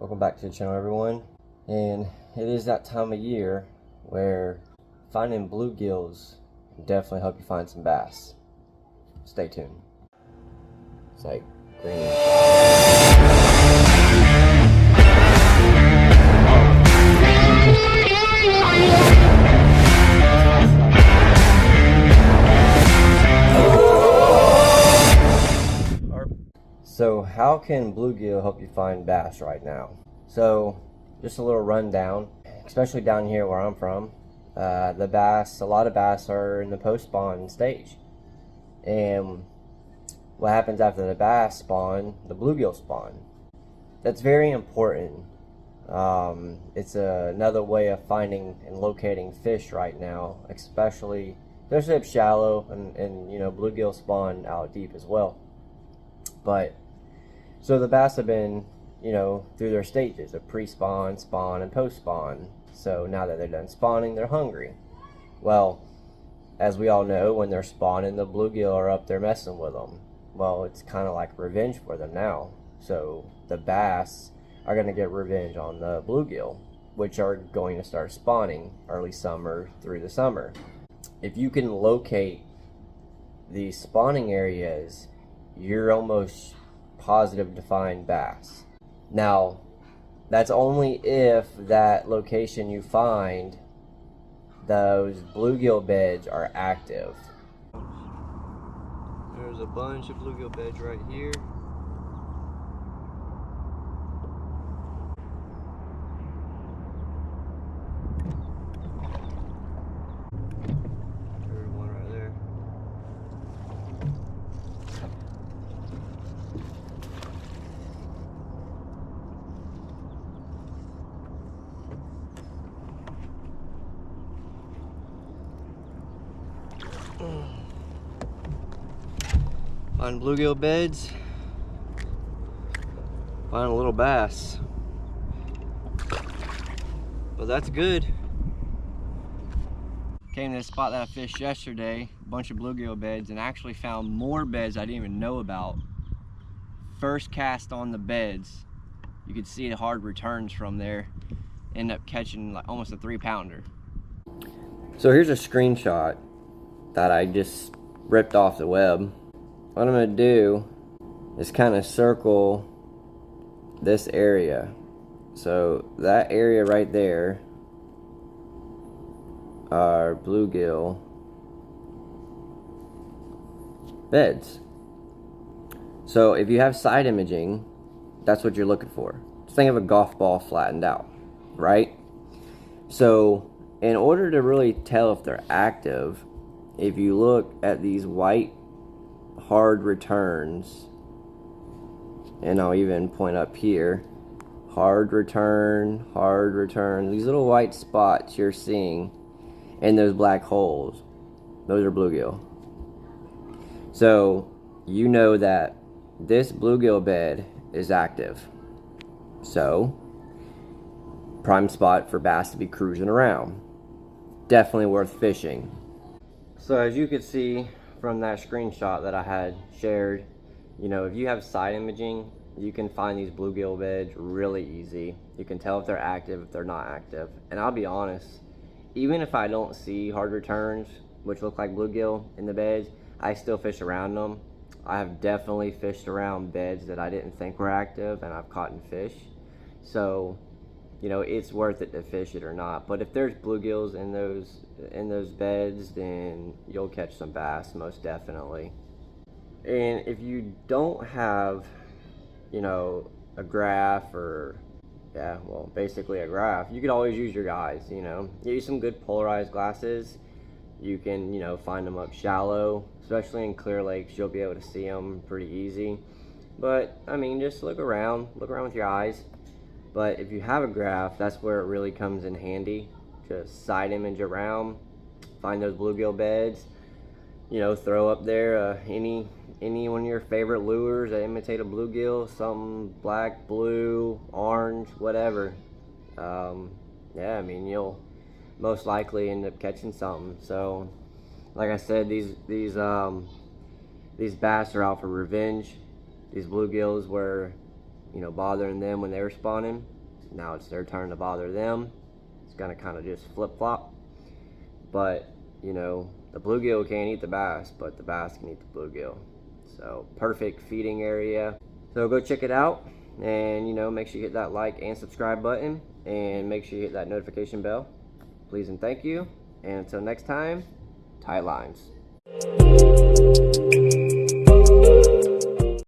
Welcome back to the channel, everyone. And it is that time of year where finding bluegills can definitely help you find some bass. Stay tuned. It's like green. So how can bluegill help you find bass right now? So just a little rundown, especially down here where I'm from. A lot of bass are in the post-spawn stage. And what happens after the bass spawn? The bluegill spawn. That's very important. It's another way of finding and locating fish right now, especially if shallow, and you know, bluegill spawn out deep as well. But so the bass have been, you know, through their stages of pre-spawn, spawn, and post-spawn. So now that they're done spawning, they're hungry. Well, as we all know, when they're spawning, the bluegill are up there messing with them. Well, it's kind of like revenge for them now. So the bass are going to get revenge on the bluegill, which are going to start spawning early summer through the summer. If you can locate these spawning areas, you're almost positive to find bass. Now, that's only if that location you find, those bluegill beds are active. There's a bunch of bluegill beds right here. There's one right there. Find bluegill beds, find a little bass. But that's good. Came to the spot that I fished yesterday, a bunch of bluegill beds, and actually found more beds I didn't even know about. First cast on the beds, you could see the hard returns from there. End up catching like almost a 3-pounder. So here's a screenshot that I just ripped off the web. What I'm gonna do is kind of circle this area. So that area right there are bluegill beds. So if you have side imaging, that's what you're looking for. Just think of a golf ball flattened out, right? So in order to really tell if they're active, if you look at these white hard returns, and I'll even point up here, hard return, these little white spots you're seeing in those black holes, those are bluegill. So you know that this bluegill bed is active. So prime spot for bass to be cruising around. Definitely worth fishing. So as you can see from that screenshot that I had shared, you know, if you have side imaging, you can find these bluegill beds really easy. You can tell if they're active, if they're not active. And I'll be honest, even if I don't see hard returns, which look like bluegill in the beds, I still fish around them. I have definitely fished around beds that I didn't think were active, and I've caught fish. So, you know, it's worth it to fish it or not. But if there's bluegills in those beds, then you'll catch some bass, most definitely. And if you don't have, you know, a graph, or basically a graph, you could always use your guys. You know, use some good polarized glasses. You can, you know, find them up shallow, especially in clear lakes. You'll be able to see them pretty easy. But I mean, just look around with your eyes. But if you have a graph, that's where it really comes in handy. Just side image around, find those bluegill beds, you know, throw up there any one of your favorite lures that imitate a bluegill, something black, blue, orange, whatever. Yeah, I mean, you'll most likely end up catching something. So like I said, these bass are out for revenge. These bluegills were, you know, bothering them when they were spawning. Now it's their turn to bother them. It's gonna kind of just flip-flop. But, you know, the bluegill can't eat the bass, but the bass can eat the bluegill. So, perfect feeding area. So go check it out, and, you know, make sure you hit that like and subscribe button, and make sure you hit that notification bell. Please and thank you. And until next time, tight lines.